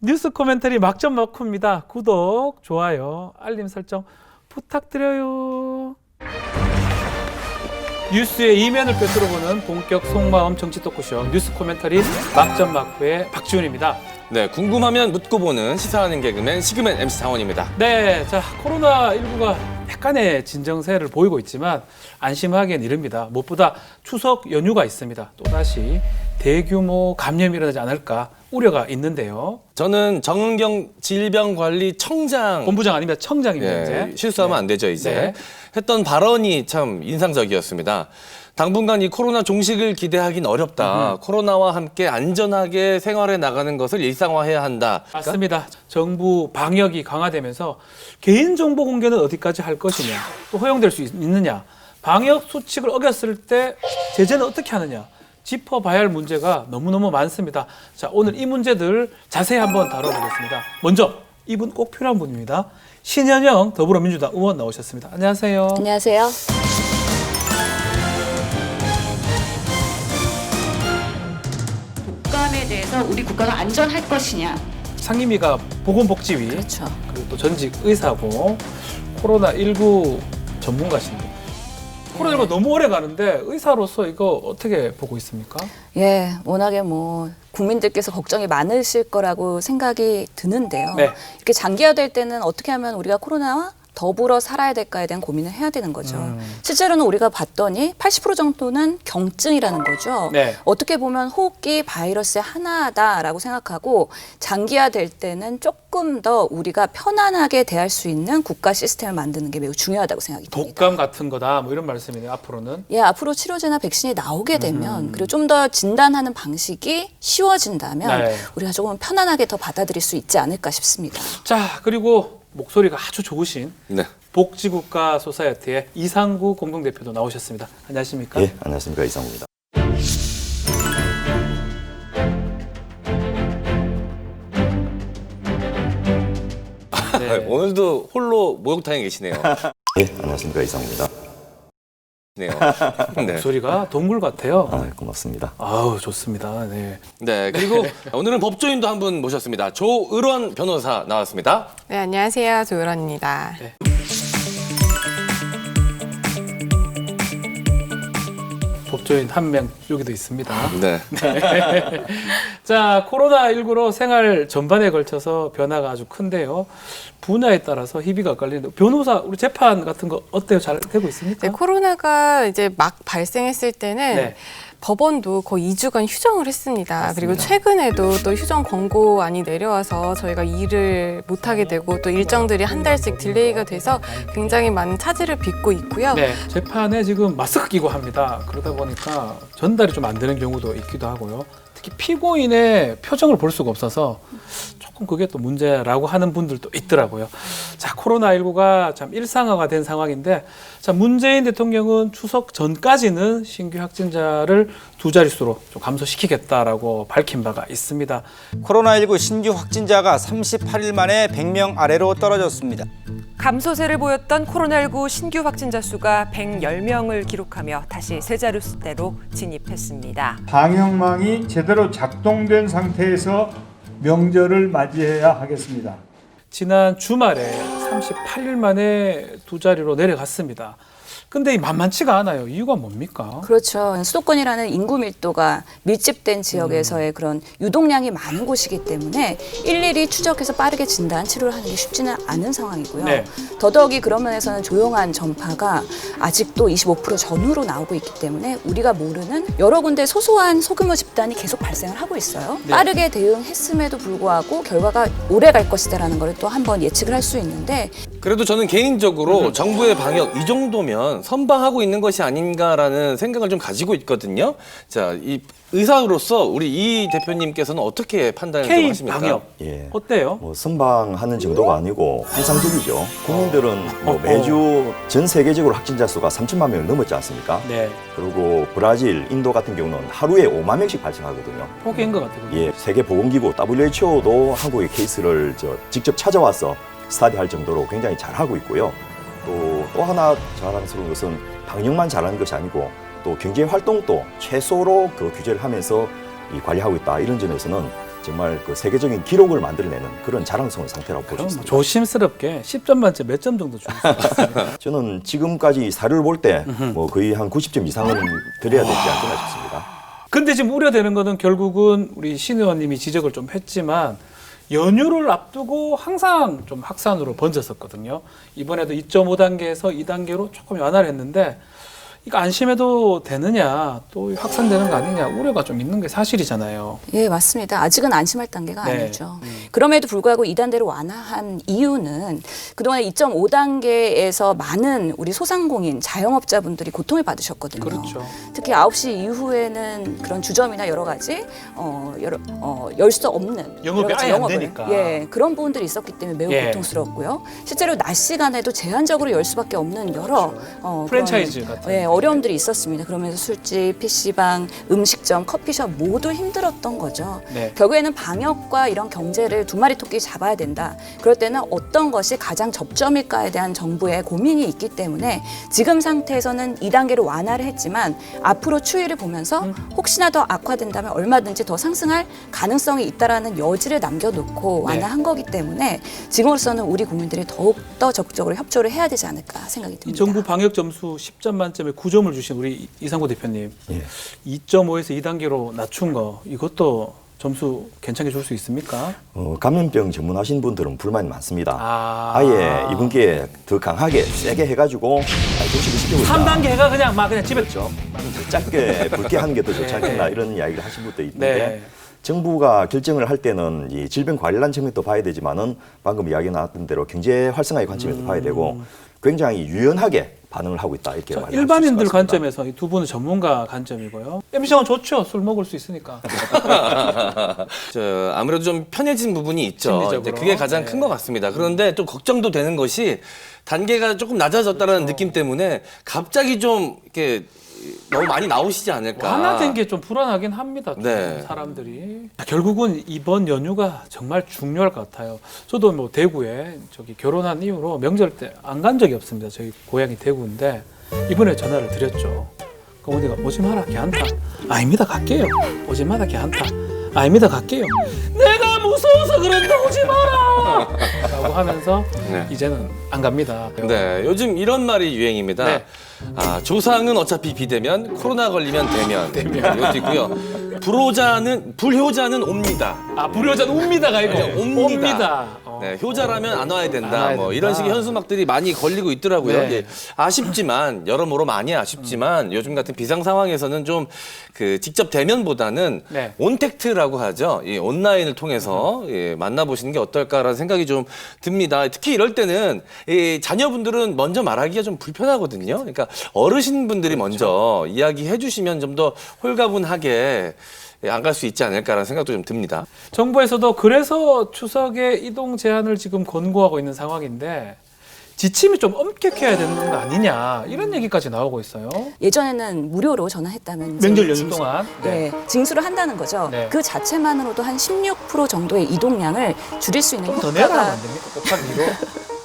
뉴스 코멘터리 막점 막후입니다. 구독, 좋아요, 알림 설정 부탁드려요. 뉴스의 이면을 꿰뚫어보는 본격 속마음 정치 토크쇼 뉴스 코멘터리 막점 막후의 박지훈입니다. 네, 궁금하면 묻고 보는 시사하는 개그맨 시그맨 MC 장원입니다. 네, 자 코로나19가 약간의 진정세를 보이고 있지만 안심하기엔 이릅니다. 무엇보다 추석 연휴가 있습니다. 또다시 대규모 감염이 일어나지 않을까 우려가 있는데요. 저는 정은경 질병관리청장 본부장 아닙니다. 청장입니다. 이제. 실수하면 안 되죠, 이제. 네. 했던 발언이 참 인상적이었습니다. 당분간 이 코로나 종식을 기대하긴 어렵다. 코로나와 함께 안전하게 생활해 나가는 것을 일상화해야 한다. 맞습니다. 정부 방역이 강화되면서 개인정보 공개는 어디까지 할 것이냐, 또 허용될 수 있느냐, 방역 수칙을 어겼을 때 제재는 어떻게 하느냐, 짚어봐야 할 문제가 너무너무 많습니다. 자, 오늘 이 문제들 자세히 한번 다뤄보겠습니다. 먼저 이분 꼭 필요한 분입니다. 신현영 더불어민주당 의원 나오셨습니다. 안녕하세요. 안녕하세요. 독감에 대해서 우리 국가가 안전할 것이냐. 상임위가 보건복지위, 그렇죠. 그리고 또 전직 의사고 코로나19 전문가신데 코로나19가 너무 오래 가는데 의사로서 이거 어떻게 보고 있습니까? 예, 워낙에 뭐 국민들께서 걱정이 많으실 거라고 생각이 드는데요. 네. 이렇게 장기화될 때는 어떻게 하면 우리가 코로나와 더불어 살아야 될까에 대한 고민을 해야 되는 거죠. 실제로는 우리가 봤더니 80% 정도는 경증이라는 거죠. 네. 어떻게 보면 호흡기 바이러스의 하나다라고 생각하고 장기화될 때는 조금 더 우리가 편안하게 대할 수 있는 국가 시스템을 만드는 게 매우 중요하다고 생각이 듭니다. 독감 같은 거다 뭐 이런 말씀이네요. 앞으로는. 예, 앞으로 치료제나 백신이 나오게 되면 그리고 좀 더 진단하는 방식이 쉬워진다면 네. 우리가 조금 편안하게 더 받아들일 수 있지 않을까 싶습니다. 자, 그리고 목소리가 아주 좋으신 네. 복지국가 소사이어티의 이상구 공동대표도 나오셨습니다. 안녕하십니까? 예, 안녕하십니까. 이상구입니다. 네. 오늘도 홀로 목욕탕에 계시네요. 예, 안녕하십니까. 이상구입니다. 네. 목소리가 동물 같아요. 아, 고맙습니다. 아우, 좋습니다. 네. 네, 그리고 오늘은 법조인도 한 분 모셨습니다. 조을원 변호사 나왔습니다. 네, 안녕하세요. 조을원입니다. 네. 법조인 한 명 여기도 있습니다. 네. 자, 코로나19로 생활 전반에 걸쳐서 변화가 아주 큰데요. 분야에 따라서 희비가 엇갈리는데 변호사 우리 재판 같은 거 어때요? 잘 되고 있습니까? 네, 코로나가 이제 막 발생했을 때는 네. 법원도 거의 2주간 휴정을 했습니다. 맞습니다. 그리고 최근에도 또 휴정 권고안이 내려와서 저희가 일을 못하게 되고 또 일정들이 한 달씩 딜레이가 돼서 굉장히 많은 차질을 빚고 있고요. 네, 재판에 지금 마스크 끼고 합니다. 그러다 보니까 전달이 좀 안 되는 경우도 있기도 하고요. 특히 피고인의 표정을 볼 수가 없어서 조금 그게 또 문제라고 하는 분들도 있더라고요. 자, 코로나19가 참 일상화가 된 상황인데, 자, 문재인 대통령은 추석 전까지는 신규 확진자를 두 자릿수로 좀 감소시키겠다라고 밝힌 바가 있습니다. 코로나19 신규 확진자가 38일 만에 100명 아래로 떨어졌습니다. 감소세를 보였던 코로나19 신규 확진자 수가 110명을 기록하며 다시 세 자릿수대로 진입했습니다. 방역망이 제대로 작동된 상태에서 명절을 맞이해야 하겠습니다. 지난 주말에 38일 만에 두 자리로 내려갔습니다. 근데 이 만만치가 않아요. 이유가 뭡니까? 그렇죠. 수도권이라는 인구 밀도가 밀집된 지역에서의 그런 유동량이 많은 곳이기 때문에 일일이 추적해서 빠르게 진단, 치료를 하는 게 쉽지는 않은 상황이고요. 네. 더더욱이 그런 면에서는 조용한 전파가 아직도 25% 전후로 나오고 있기 때문에 우리가 모르는 여러 군데 소소한 소규모 집단이 계속 발생을 하고 있어요. 네. 빠르게 대응했음에도 불구하고 결과가 오래 갈 것이다라는 걸 또 한번 예측을 할 수 있는데 그래도 저는 개인적으로 정부의 방역 이 정도면 선방하고 있는 것이 아닌가라는 생각을 좀 가지고 있거든요. 자, 이 의사로서 우리 이 대표님께서는 어떻게 판단을 좀 K 하십니까? 방역 예. 어때요? 뭐 선방하는 정도가 아니고 환상적이죠. 국민들은 뭐 매주 전 세계적으로 확진자 수가 3천만 명을 넘었지 않습니까? 네, 그리고 브라질, 인도 같은 경우는 하루에 5만 명씩 발생하거든요. 포기인 것 같아요. 예, 세계보건기구 WHO도 한국의 케이스를 직접 찾아와서 스타디할 정도로 굉장히 잘하고 있고요. 또 하나 자랑스러운 것은 방역만 잘하는 것이 아니고 또 경제 활동도 최소로 그 규제를 하면서 관리하고 있다. 이런 점에서는 정말 그 세계적인 기록을 만들어내는 그런 자랑스러운 상태라고 볼 수 그럼 있습니다. 조심스럽게 10점 만점 몇 점 정도 줄 수 있어요? 저는 지금까지 사료를 볼 때 뭐 거의 한 90점 이상은 드려야 되지 않겠나 싶습니다. 근데 지금 우려되는 거는 결국은 우리 신 의원님이 지적을 좀 했지만 연휴를 앞두고 항상 좀 확산으로 번졌었거든요. 이번에도 2.5단계에서 2단계로 조금 완화를 했는데 이거 안심해도 되느냐, 또 확산되는 거 아니냐 우려가 좀 있는 게 사실이잖아요. 예, 맞습니다. 아직은 안심할 단계가 네. 아니죠. 그럼에도 불구하고 2단계로 완화한 이유는 그동안 2.5단계에서 많은 우리 소상공인, 자영업자분들이 고통을 받으셨거든요. 그렇죠. 특히 9시 이후에는 그런 주점이나 여러 가지 열 수 없는 영업이 여러 가지 아예 안 영업을, 되니까. 예, 그런 부분들이 있었기 때문에 매우 예. 고통스럽고요. 실제로 낮 시간에도 제한적으로 열 수밖에 없는 여러 프랜차이즈 그런, 같은. 예, 어려움들이 있었습니다. 그러면서 술집, PC방, 음식점, 커피숍 모두 힘들었던 거죠. 네. 결국에는 방역과 이런 경제를 두 마리 토끼 잡아야 된다. 그럴 때는 어떤 것이 가장 접점일까에 대한 정부의 고민이 있기 때문에 지금 상태에서는 2단계로 완화를 했지만 앞으로 추이를 보면서 혹시나 더 악화된다면 얼마든지 더 상승할 가능성이 있다라는 여지를 남겨놓고 완화한 거기 때문에 지금으로서는 우리 국민들이 더욱더 적극적으로 협조를 해야 되지 않을까 생각이 이 듭니다. 정부 방역 점수 10점 만점에 9점을 주신 우리 이상구 대표님, 예. 2.5에서 2단계로 낮춘 거 이것도 점수 괜찮게 줄 수 있습니까? 감염병 전문하신 분들은 불만이 많습니다. 아. 아예 이번 기회에 더 강하게 세게 해가지고 조식을 시켜보자. 3단계 해가 그냥 집에 그렇죠. 짧게 붉게 하는 게 더 좋지 않겠나 이런 이야기를 하신 분도 있는데 네. 정부가 결정을 할 때는 이 질병관리란 측면도 봐야 되지만은 방금 이야기 나왔던 대로 경제 활성화의 관점에서 봐야 되고 굉장히 유연하게 반응을 하고 있다 이렇게 말할 수 있을 것 일반인들 같습니다. 관점에서 이 두 분은 전문가 관점이고요. MC는 좋죠. 술 먹을 수 있으니까. 아무래도 좀 편해진 부분이 있죠. 심리적으로. 이제 그게 가장 네. 큰 것 같습니다. 그런데 좀 걱정도 되는 것이 단계가 조금 낮아졌다는 그렇죠. 느낌 때문에 갑자기 좀 이렇게 너무 많이 나오시지 않을까. 완화된 게 좀 불안하긴 합니다. 좀 네. 사람들이. 결국은 이번 연휴가 정말 중요할 것 같아요. 저도 뭐 대구에 결혼한 이후로 명절 때 안 간 적이 없습니다. 저희 고향이 대구인데 이번에 전화를 드렸죠. 그 어머니가 오지 마라 걔한타. 아닙니다 갈게요. 오지 마라 걔한타. 아닙니다 갈게요. 내가 무서워서 그런다 오지 마라. 라고 하면서 네. 이제는 안 갑니다. 네, 요즘 이런 말이 유행입니다. 네. 조상은 어차피 비대면, 코로나 걸리면 대면. 이것도 있고요. 불효자는 옵니다. 불효자는 옵니다가 아니고 네, 옵니다. 옵니다. 네, 효자라면 안 와야 된다. 안 와야 뭐 된다. 이런 식의 현수막들이 많이 걸리고 있더라고요. 네. 이게 아쉽지만 여러모로 많이 아쉽지만 요즘 같은 비상 상황에서는 좀 그 직접 대면보다는 네. 온택트라고 하죠. 이 온라인을 통해서 만나보시는 게 어떨까라는 생각이 좀 듭니다. 특히 이럴 때는 이 자녀분들은 먼저 말하기가 좀 불편하거든요. 그러니까 어르신분들이 먼저 이야기해 주시면 좀 더 홀가분하게 안 갈 수 있지 않을까라는 생각도 좀 듭니다. 정부에서도 그래서 추석에 이동 제한을 지금 권고하고 있는 상황인데 지침이 좀 엄격해야 되는 거 아니냐 이런 얘기까지 나오고 있어요. 예전에는 무료로 전화했다면 이제 명절 연휴 징수- 동안. 네, 징수를 한다는 거죠. 네. 그 자체만으로도 한 16% 정도의 이동량을 줄일 수 있는 더 내려가면 효과가 안 됩니까? 곱하기로?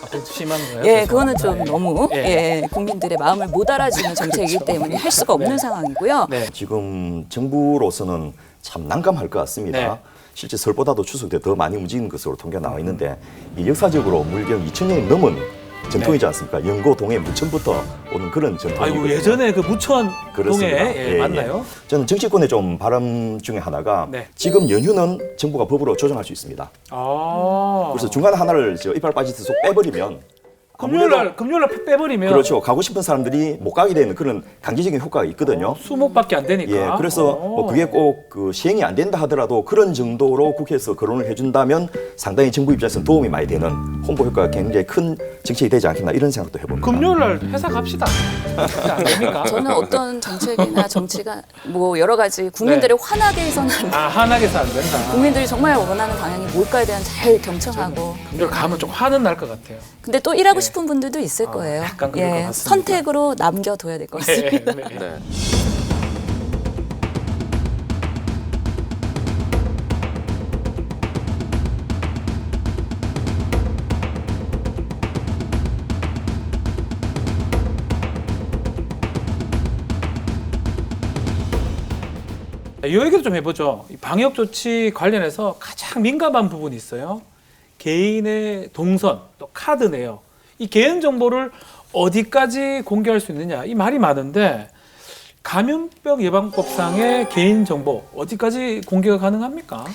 그건 심한 거예요. 예, 그래서. 그거는 좀 너무 예. 예, 국민들의 마음을 못 알아주는 정책이기 때문에 할 수가 없는 상황이고요. 네. 지금 정부로서는 참 난감할 것 같습니다. 네. 실제 설보다도 추석 때 더 많이 움직이는 것으로 통계가 나와 있는데 이 역사적으로 물경 2000년이 넘은 전통이지 않습니까? 영고, 동해, 무천부터 오는 그런 전통이거든요. 아이고 예전에 그 무천 그렇습니다. 동에 맞나요? 저는 정치권의 좀 바람 중에 하나가 네. 지금 연휴는 정부가 법으로 조정할 수 있습니다. 그래서 중간에 하나를 이빨 빠지듯이 쏙 빼버리면 아무래도 금요일 날 빼버리면 그렇죠. 가고 싶은 사람들이 못 가게 되는 그런 강제적인 효과가 있거든요. 수목밖에 안 되니까. 예, 그래서 뭐 그게 꼭 그 시행이 안 된다 하더라도 그런 정도로 국회에서 거론을 해준다면 상당히 정부 입장에서는 도움이 많이 되는 홍보 효과가 굉장히 큰 정책이 되지 않겠나 이런 생각도 해봅니다. 금요일 날 회사 갑시다. 안 됩니까? 저는 어떤 정책이나 정치가 뭐 여러 가지 국민들을 화나게 해서는 한하게서 안 된다. 국민들이 정말 원하는 방향이 뭘까에 대한 잘 경청하고 금요일 가면 좀 화는 날 것 같아요. 근데 또 일하고 싶은 분들도 있을 거예요. 약간 그럴 것 같습니다. 선택으로 남겨둬야 될 것 같습니다. 네. 네. 이 얘기도 좀 해보죠. 이 방역 조치 관련해서 가장 민감한 부분이 있어요. 개인의 동선, 또 카드 내역. 이 개인 정보를 어디까지 공개할 수 있느냐. 이 말이 많은데 감염병 예방법상의 개인 정보 어디까지 공개가 가능합니까?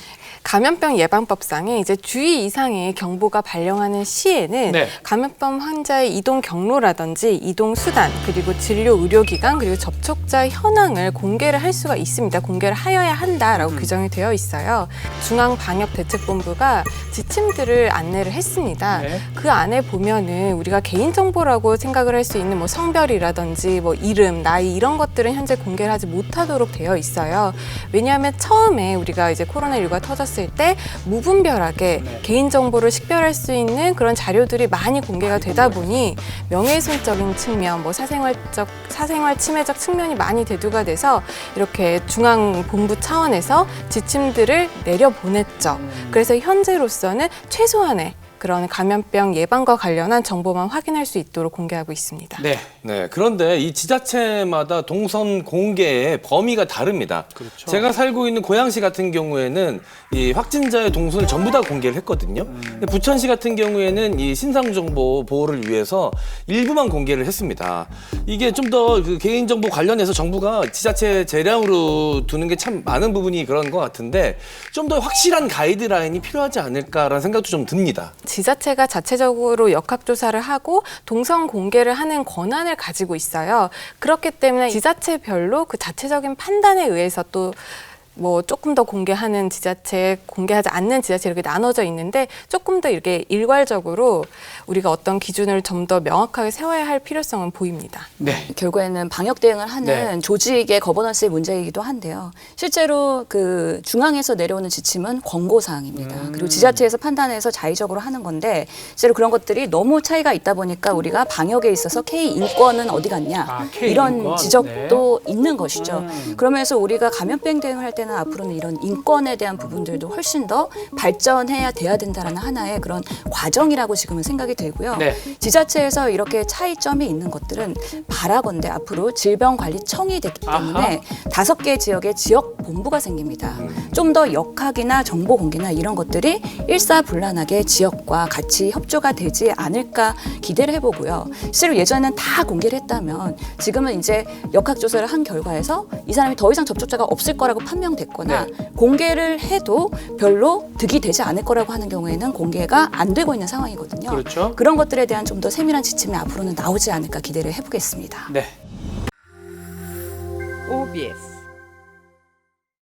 감염병 예방법상에 이제 주의 이상의 경보가 발령하는 시에는 네. 감염병 환자의 이동 경로라든지 이동 수단, 그리고 진료 의료기관, 그리고 접촉자 현황을 공개를 할 수가 있습니다. 공개를 하여야 한다라고 규정이 되어 있어요. 중앙방역대책본부가 지침들을 안내를 했습니다. 네. 그 안에 보면은 우리가 개인정보라고 생각을 할 수 있는 뭐 성별이라든지 뭐 이름, 나이 이런 것들은 현재 공개를 하지 못하도록 되어 있어요. 왜냐하면 처음에 우리가 이제 코로나19가 터졌을 때 무분별하게 네. 개인정보를 식별할 수 있는 그런 자료들이 많이 공개가 되다 보니 명예훼손적인 측면, 뭐 사생활 침해적 측면이 많이 대두가 돼서 이렇게 중앙본부 차원에서 지침들을 내려보냈죠. 그래서 현재로서는 최소한의 그런 감염병 예방과 관련한 정보만 확인할 수 있도록 공개하고 있습니다. 네. 네, 그런데 이 지자체마다 동선 공개의 범위가 다릅니다. 그렇죠. 제가 살고 있는 고양시 같은 경우에는 이 확진자의 동선을 전부 다 공개를 했거든요. 근데 부천시 같은 경우에는 이 신상정보 보호를 위해서 일부만 공개를 했습니다. 이게 좀 더 그 개인정보 관련해서 정부가 지자체 재량으로 두는 게 참 많은 부분이 그런 것 같은데 좀 더 확실한 가이드라인이 필요하지 않을까라는 생각도 좀 듭니다. 지자체가 자체적으로 역학조사를 하고 동선 공개를 하는 권한을 가지고 있어요. 그렇기 때문에 지자체별로 그 자체적인 판단에 의해서 또 뭐 조금 더 공개하는 지자체, 공개하지 않는 지자체 이렇게 나눠져 있는데 조금 더 이렇게 일괄적으로 우리가 어떤 기준을 좀 더 명확하게 세워야 할 필요성은 보입니다. 네. 결국에는 방역 대응을 하는 네. 조직의 거버넌스의 문제이기도 한데요. 실제로 그 중앙에서 내려오는 지침은 권고 사항입니다. 그리고 지자체에서 판단해서 자의적으로 하는 건데 실제로 그런 것들이 너무 차이가 있다 보니까 우리가 방역에 있어서 K 인권은 어디 갔냐 K 이런 인권. 지적도 있는 것이죠. 그러면서 우리가 감염병 대응을 할 때는 앞으로는 이런 인권에 대한 부분들도 훨씬 더 발전해야 돼야 된다라는 하나의 그런 과정이라고 지금은 생각이 되고요. 네. 지자체에서 이렇게 차이점이 있는 것들은 바라건대 앞으로 질병관리청이 됐기 때문에 5개 지역에 지역 본부가 생깁니다. 좀 더 역학이나 정보 공개나 이런 것들이 일사불란하게 지역과 같이 협조가 되지 않을까 기대를 해보고요. 실제로 예전에는 다 공개를 했다면 지금은 이제 역학조사를 한 결과에서 이 사람이 더 이상 접촉자가 없을 거라고 판명됐거나 공개를 해도 별로 득이 되지 않을 거라고 하는 경우에는 공개가 안 되고 있는 상황이거든요. 그렇죠. 그런 것들에 대한 좀 더 세밀한 지침이 앞으로는 나오지 않을까 기대를 해보겠습니다. 네. OBS